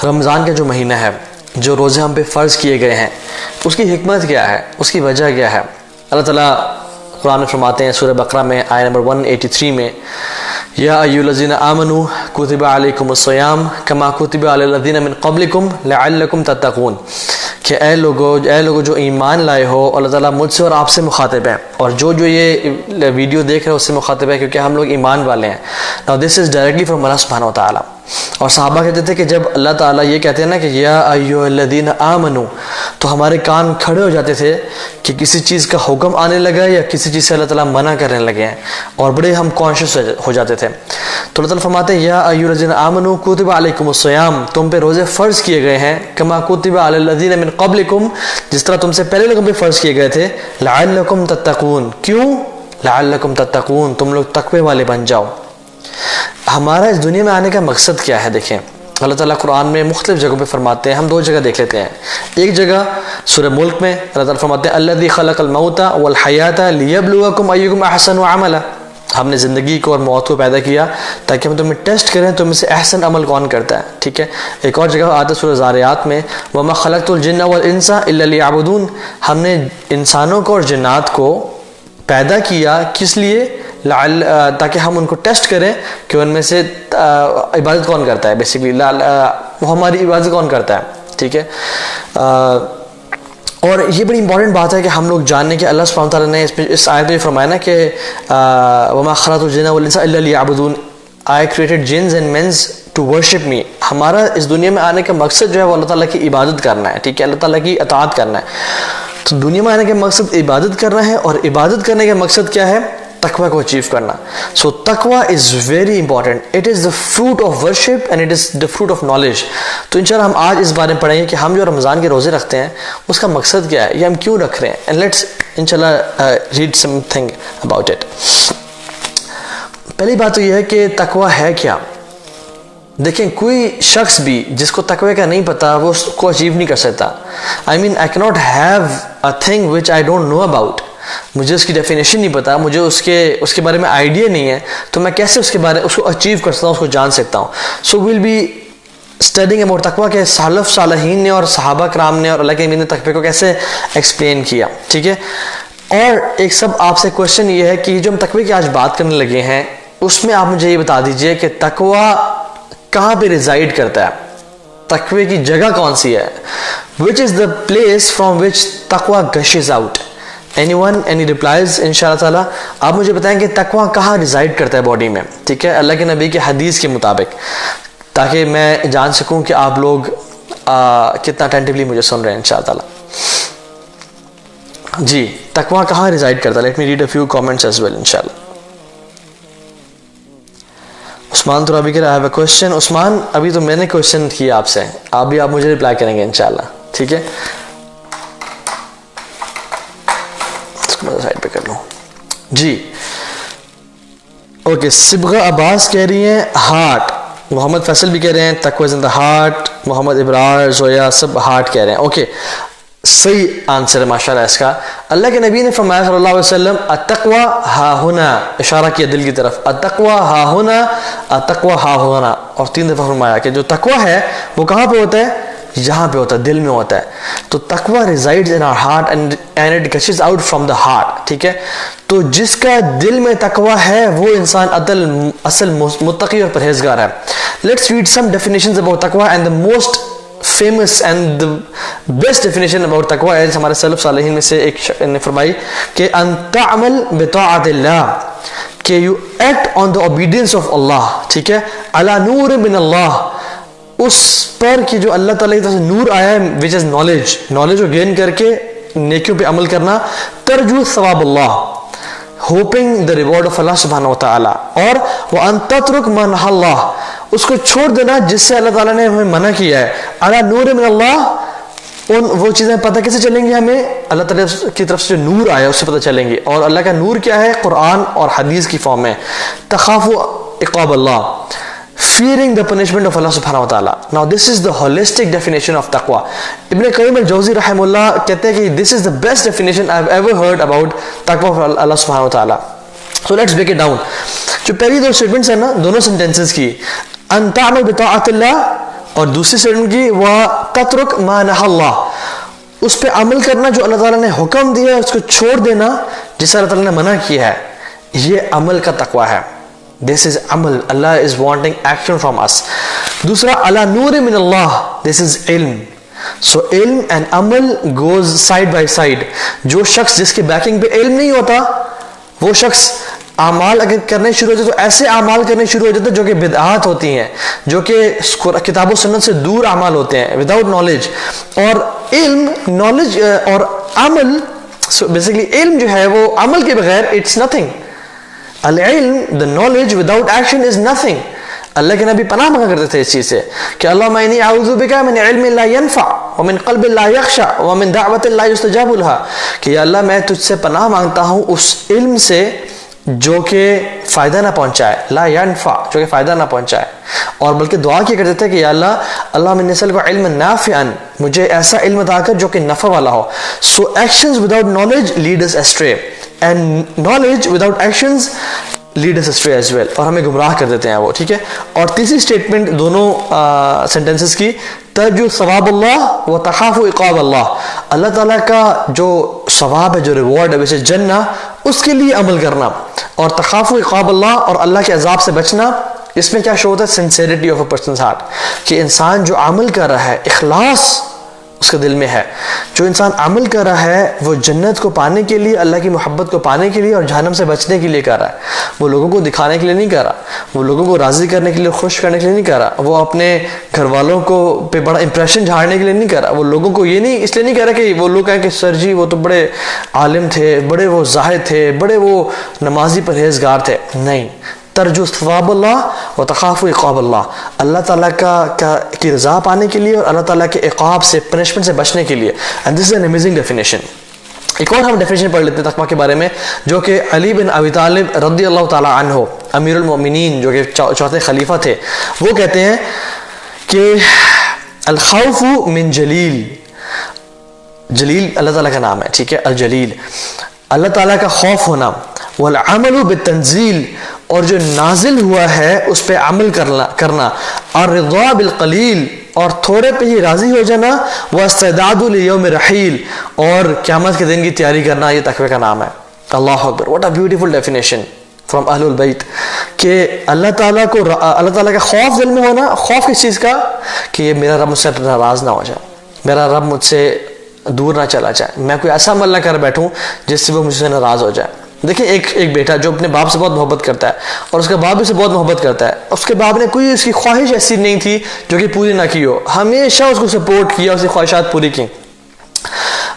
رمضان کا جو مہینہ ہے، جو روزے ہم پہ فرض کیے گئے ہیں، اس کی حکمت کیا ہے، اس کی وجہ کیا ہے؟ اللہ تعالیٰ قرآن میں فرماتے ہیں سورہ بقرہ میں آیت نمبر 183 میں، یا ایھا الذین آمنوا کتب علیکم الصیام کما کتب علی الذین من قبلکم لعلکم تتقون، کہ اے لوگو جو ایمان لائے ہو، اللہ تعالیٰ مجھ سے اور آپ سے مخاطب ہے، اور جو یہ ویڈیو دیکھ رہے ہیں اس سے مخاطب ہے، کیونکہ ہم لوگ ایمان والے ہیں۔ Now this is directly from اللہ سبحانہ و تعالیٰ۔ اور صحابہ کہتے تھے کہ جب اللہ تعالیٰ یہ کہتے ہیں نا کہ یا ایھا الذین آمنوا، تو ہمارے کان کھڑے ہو جاتے تھے کہ کسی چیز کا حکم آنے لگا یا کسی چیز سے اللہ تعالیٰ منع کرنے لگے ہیں، اور بڑے ہم کانشیس ہو جاتے تھے۔ تو اللہ تعالیٰ فرماتے ہیں یا ایھا الذین آمنوا کتب علیکم الصیام، تم پہ روزے فرض کیے گئے ہیں، کما کتب علی الذین من قبلکم، جس طرح تم سے پہلے لوگوں پہ فرض کیے گئے تھے، لعلکم تتقون، کیوں؟ لعلکم تتقون، تم لوگ تقوی والے بن جاؤ۔ ہمارا اس دنیا میں آنے کا مقصد کیا ہے؟ دیکھیں اللہ تعالیٰ قرآن میں مختلف جگہوں پہ فرماتے ہیں، ہم دو جگہ دیکھ لیتے ہیں۔ ایک جگہ سورہ ملک میں اللہ تعالیٰ فرماتے ہیں الذی خلق الموت والحیات لیبلوکم ایکم احسن عملا، ہم نے زندگی کو اور موت کو پیدا کیا تاکہ ہم تمہیں ٹیسٹ کریں تم سے احسن عمل کون کرتا ہے، ٹھیک ہے۔ ایک اور جگہ آتا ہے سورہ زاریات میں وما خلقت الجن والانس الا لیعبدون، ہم نے انسانوں کو اور جنات کو پیدا کیا کس لیے؟ تاکہ ہم ان کو ٹیسٹ کریں کہ ان میں سے عبادت کون کرتا ہے، بیسیکلی وہ ہماری عبادت کون کرتا ہے، ٹھیک ہے۔ اور یہ بڑی امپورٹنٹ بات ہے کہ ہم لوگ جانیں کہ اللہ سبحانہ تعالیٰ نے اس آیت میں فرمایا نا کہ وما خلقت الجن والانس الا لیعبدون، I created jinns and men's to worship me۔ ہمارا اس دنیا میں آنے کا مقصد جو ہے وہ اللہ تعالیٰ کی عبادت کرنا ہے، ٹھیک ہے، اللہ تعالیٰ کی اطاعت کرنا ہے۔ تو دنیا میں آنے کا مقصد عبادت کرنا ہے، اور عبادت کرنے کا مقصد کیا ہے؟ تقوی کو اچیو کرنا۔ سو تقوی is very important, it is the fruit of worship and it is the fruit of knowledge. تو انشاءاللہ ہم آج اس بارے میں پڑھیں گے کہ ہم جو رمضان کے روزے رکھتے ہیں اس کا مقصد کیا ہے، یہ ہم کیوں رکھ رہے ہیں، اینڈ لیٹس انشاءاللہ read some thing about it. پہلی بات تو یہ ہے کہ تقوی ہے کیا۔ دیکھیں کوئی شخص بھی جس کو تقوی کا نہیں پتا وہ اس کو اچیو نہیں کر سکتا۔ I cannot have a thing which I don't know about۔ مجھے اس کی ڈیفینیشن نہیں پتا، مجھے اس کے بارے میں آئیڈیا نہیں ہے، تو میں کیسے اس کو اچیو کر سکتا ہوں، اس کو جان سکتا ہوں۔ سو ویل بی اسٹڈنگ اباؤٹ تقوی کہ سلف صالحین نے اور صحابہ کرام نے اور اللہ کے نبی نے تقوی کو کیسے ایکسپلین کیا، ٹھیک ہے۔ اور ایک سب آپ سے کوشچن یہ ہے کہ جو ہم تقوی کی آج بات کرنے لگے ہیں اس میں آپ مجھے یہ بتا دیجئے کہ تقوی کہاں پہ ریزائڈ کرتا ہے، تقوی کی جگہ کون سی ہے، which is the place from which تقوی gushes out۔ anyone any replies انشاءاللہ تعالیٰ؟ آپ مجھے بتائیں کہ تقوی کہاں ریزائڈ کرتا ہے باڈی میں، ٹھیک ہے، اللہ کے نبی کے حدیث کے مطابق، تاکہ میں جان سکوں کہ آپ لوگ کتنا اٹینٹیولی مجھے سن رہے ہیں انشاءاللہ تعالیٰ۔ جی تقوی کہاں ریزائڈ کرتا ہے؟ Let me read a few comments as well انشاءاللہ۔ عثمان ترابی کہہ رہا ہے I have a question۔ عثمان ابھی تو میں نے کوشچن کیا آپ سے، آپ مجھے رپلائی کریں گے انشاءاللہ، ٹھیک ہے۔ اس کو میں سائڈ پہ کر لوں۔ جی اوکے، صبغہ عباس کہہ رہی ہیں ہارٹ، محمد فیصل بھی کہہ رہے ہیں taqwa is in the heart, Muhammad Abrar Zoya سب ہارٹ کہہ رہے ہیں۔ اوکے صحیح آنسر ہے ماشاءاللہ اس کا۔ اللہ کے نبی نے فرمایا صلی اللہ علیہ وسلم التقوی ہا ہنا، اشارہ کیا دل کی طرف، التقوی ہا ہنا، التقوی ہا ہنا، اور 3 دفعہ فرمایا کہ جو تقوی ہے وہ کہاں پہ ہوتا ہے؟ یہاں پہ ہوتا ہے، دل میں ہوتا ہے۔ تو taqwa resides in our heart and it gushes out from the heart, ٹھیک ہے۔ تو جس کا دل میں تقوی ہے وہ انسان اصل متقی اور پرہیزگار ہے۔ Let's read some definitions about taqwa and the most famous and the best definition about taqwa is ہمارے سلف صالحین میں سے ایک نے فرمائی کہ ان تعمل بطاعت اللہ، کہ you act on the obedience of Allah، ٹھیک ہے، علی نور من اللہ، اس پر کہ جو اللہ تعالیٰ کی طرف سے نور آیا ہے which is knowledge کو گین کر کے نیکیوں پہ عمل کرنا، ترجو ثواب اللہ، hoping the reward of Allah سبحانہ وتعالی، اور وَأَن تَتْرُكْ مَا نَهَى اللَّهُ، اس کو چھوڑ دینا جس سے اللہ تعالیٰ نے ہمیں منع کیا ہے، علی نور من اللہ، وہ چیزیں پتہ کیسے چلیں گی ہمیں؟ اللہ تعالیٰ کی طرف سے جو نور آیا اس سے پتہ چلیں گی، اور اللہ کا نور کیا ہے؟ قرآن اور حدیث کی فارم میں، تخاف عقاب اللہ، fearing the punishment of Allah subhanahu wa ta'ala۔ Now this is the holistic definition of taqwa۔ ابن قیم الجوزی رحمہ اللہ کہتے ہیں کہ this is the best definition I've ever heard about taqwa of Allah subhanahu wa ta'ala۔ So let's break it down۔ جو پہلی 2 statements ہیں نا، دونوں sentences کی، ان تعمل بطاعت اللہ اور دوسری اسٹیٹمنٹ کی وَتَتْرُكْ مَا نَهَى اللَّهُ، اس پہ عمل کرنا جو اللہ تعالیٰ نے حکم دیا ہے اس کو چھوڑ دینا جسے اللہ تعالیٰ نے منع کیا ہے، یہ عمل کا تقوی ہے. This is عمل. Allah is wanting action from us. دوسرا علی نور من اللہ، this is علم. So علم and عمل goes side by side. جو شخص جس کی بیکنگ پہ علم نہیں ہوتا وہ شخص اعمال اگر کرنے شروع ہو جائے تو ایسے اعمال کرنے شروع ہو جاتے ہیں جو کہ بدعات ہوتی ہیں، جو کہ کتاب و سنت سے دور اعمال ہوتے ہیں وداؤٹ نالج. اور علم، نالج اور عمل، بیسیکلی علم جو ہے وہ عمل کے بغیر اٹس نتھنگ. العلم، the knowledge without action is nothing. اللہ کے نبی پناہ مانگا کرتے تھے اس چیز سے کہ اللہم انی اعوذ بک من علم لا ينفع ومن قلب لا يخشع ومن دعوت لا يستجاب لها، کہ یا اللہ میں تجھ سے پناہ مانگتا ہوں اس علم سے جو کہ فائدہ نہ پہنچائے، لا ينفع جو کہ فائدہ نہ پہنچائے، اور بلکہ دعا کیا کرتے تھے کہ یا اللہ اللہم انی اسألک علما نافعا، مجھے ایسا علم عطا کر جو کہ نفع والا ہو. So actions without knowledge lead us astray and knowledge without actions lead us astray as well، اور ہمیں گمراہ کر دیتے ہیں وہ. ٹھیک ہے. اور تیسری اسٹیٹمنٹ دونوں سینٹنسز کی، ترجو ثواب اللہ و تخاف عقاب اللہ، اللہ تعالیٰ کا جو ثواب ہے، جو ریوارڈ ہے، ویسے جنہ، اس کے لیے عمل کرنا، اور تخاف عقاب اللہ، اور اللہ کے عذاب سے بچنا. اس میں کیا شو ہوتا ہے؟ Sincerity of a person's heart, کہ انسان جو عمل کر رہا ہے اخلاص اس کے دل میں ہے. جو انسان عمل کر رہا ہے وہ جنت کو پانے کے لیے، اللہ کی محبت کو پانے کے لیے اور جہنم سے بچنے کے لیے کر رہا ہے. وہ لوگوں کو دکھانے کے لیے نہیں کر رہا، وہ لوگوں کو راضی کرنے کے لیے، خوش کرنے کے لیے نہیں کر رہا، وہ اپنے گھر والوں کو پہ بڑا امپریشن جھاڑنے کے لیے نہیں کر رہا، وہ لوگوں کو یہ نہیں اس لیے نہیں کر رہا کہ وہ لوگ کہیں کہ سر جی وہ تو بڑے عالم تھے، بڑے وہ زاہد تھے، بڑے وہ نمازی پرہیزگار تھے. نہیں، ترجو ثواب اللہ و تخاف عقاب اللہ، اللہ تعالیٰ کی رضا پانے کے لیے اور اللہ تعالیٰ کے عقاب سے، پنشمنٹ سے بچنے کے لیے. And this is an amazing definition. ایک اور ہم ڈیفینیشن پڑھ لیتے ہیں تقویٰ کے بارے میں، جو کہ علی بن ابی طالب رضی اللہ تعالیٰ عنہ، امیر المؤمنین جو کہ چوتھے خلیفہ تھے، وہ کہتے ہیں کہ الخوف من جلیل، جلیل اللہ تعالیٰ کا نام ہے. ٹھیک ہے. الجلیل، اللہ تعالیٰ کا خوف ہونا. والعمل بالتنزیل، اور جو نازل ہوا ہے اس پہ عمل کرنا. اور رضا بالقلیل، اور تھوڑے پہ ہی راضی ہو جانا. واستعداد لیوم رحیل، اور قیامت کے دن کی تیاری کرنا. یہ تقوی کا نام ہے. اللہ اکبر، what a beautiful definition from Ahl al-Bayt, کہ اللہ تعالیٰ کا خوف دل میں ہونا. خوف کس چیز کا؟ کہ یہ میرا رب مجھ سے ناراض نہ ہو جائے، میرا رب مجھ سے دور نہ چلا جائے، میں کوئی ایسا عمل نہ کر بیٹھوں جس سے وہ مجھ سے ناراض ہو جائے. دیکھیں ایک بیٹا جو اپنے باپ سے بہت محبت کرتا ہے اور اس کا باپ بھی سے بہت محبت کرتا ہے، اس کے باپ نے کوئی اس کی خواہش ایسی نہیں تھی جو کہ پوری نہ کی ہو، ہمیشہ اس کو سپورٹ کیا، اس کی خواہشات پوری کی.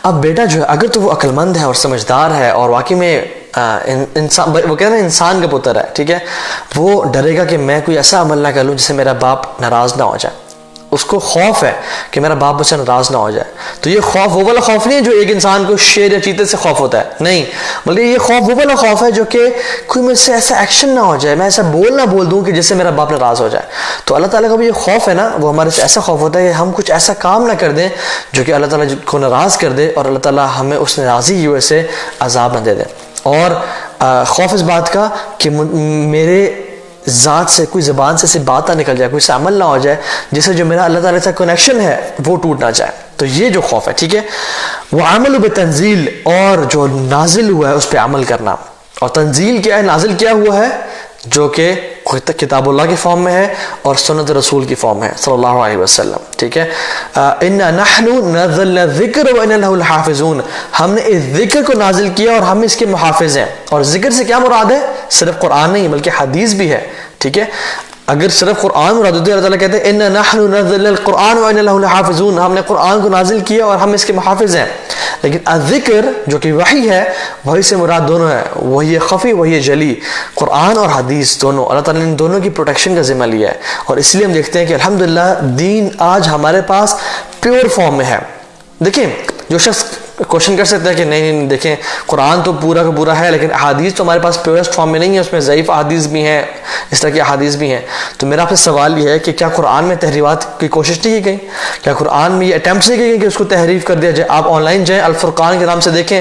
اب بیٹا جو ہے اگر تو وہ عقلمند ہے اور سمجھدار ہے اور واقعی میں انسان، وہ کہتے ہیں انسان کا پتر ہے، ٹھیک ہے، وہ ڈرے گا کہ میں کوئی ایسا عمل نہ کر لوں جس سے میرا باپ ناراض نہ ہو جائے. اس کو خوف ہے کہ میرا باپ مجھ سے ناراض نہ ہو جائے. تو یہ خوف وہ والا خوف نہیں ہے جو ایک انسان کو شیر یا چیتے سے خوف ہوتا ہے، نہیں، بلکہ یہ خوف وہ والا خوف ہے جو کہ کوئی مجھ سے ایسا ایکشن نہ ہو جائے، میں ایسا بول دوں کہ جس سے میرا باپ ناراض ہو جائے. تو اللہ تعالیٰ کا بھی یہ خوف ہے نا، وہ ہمارے سے ایسا خوف ہوتا ہے کہ ہم کچھ ایسا کام نہ کر دیں جو کہ اللہ تعالیٰ کو ناراض کر دے اور اللہ تعالیٰ ہمیں اس ناراضی کی وجہ سے عذاب نہ دے دے. اور خوف اس بات کا کہ میرے ذات سے، کوئی زبان سے بات نہ نکل جائے، کوئی سے عمل نہ ہو جائے جس سے جو میرا اللہ تعالیٰ سے کنیکشن ہے وہ ٹوٹ نہ جائے. تو یہ جو خوف ہے، ٹھیک ہے. وہ عمل بتنزیل، اور جو نازل ہوا ہے اس پہ عمل کرنا. اور تنزیل کیا ہے؟ نازل کیا ہوا ہے؟ جو کہ کتاب اللہ کی فارم میں ہے اور سنت رسول کی فارم ہے صلی اللہ علیہ وسلم. ٹھیک ہے. انا نحن نزلنا الذکر وانا له لحافظون، ہم نے اس ذکر کو نازل کیا اور ہم اس کے محافظ ہیں. اور ذکر سے کیا مراد ہے؟ صرف قرآن نہیں بلکہ حدیث بھی ہے. ٹھیک ہے. اگر صرف قرآن مراد ہوتی ہے، اللہ تعالیٰ کہتے ہیں انا نحن نزلنا القرآن وانا له لحافظون، ہم نے قرآن کو نازل کیا اور ہم اس کے محافظ ہیں. لیکن الذکر جو کہ وحی ہے، وحی سے مراد دونوں ہے، وہی خفی وہی جلی. قرآن اور حدیث دونوں، اللہ تعالیٰ نے ان دونوں کی پروٹیکشن کا ذمہ لیا ہے. اور اس لیے ہم دیکھتے ہیں کہ الحمدللہ دین آج ہمارے پاس پیور فارم میں ہے. دیکھیں جو شخص کوشچن کر سکتا ہے کہ نہیں دیکھیں قرآن تو پورا کا پورا ہے لیکن احادیث تو ہمارے پاس پیورسٹ فارم میں نہیں ہے، اس میں ضعیف احادیث بھی ہیں، اس طرح کی احادیث بھی ہیں. تو میرا آپ سے سوال یہ ہے کہ کیا قرآن میں تحریفات کی کوشش نہیں کی گئی؟ کیا قرآن میں یہ اٹیمپٹس نہیں کی گئی کہ اس کو تحریف کر دیا جائے؟ آپ آن لائن جائیں، الفرقان کے نام سے دیکھیں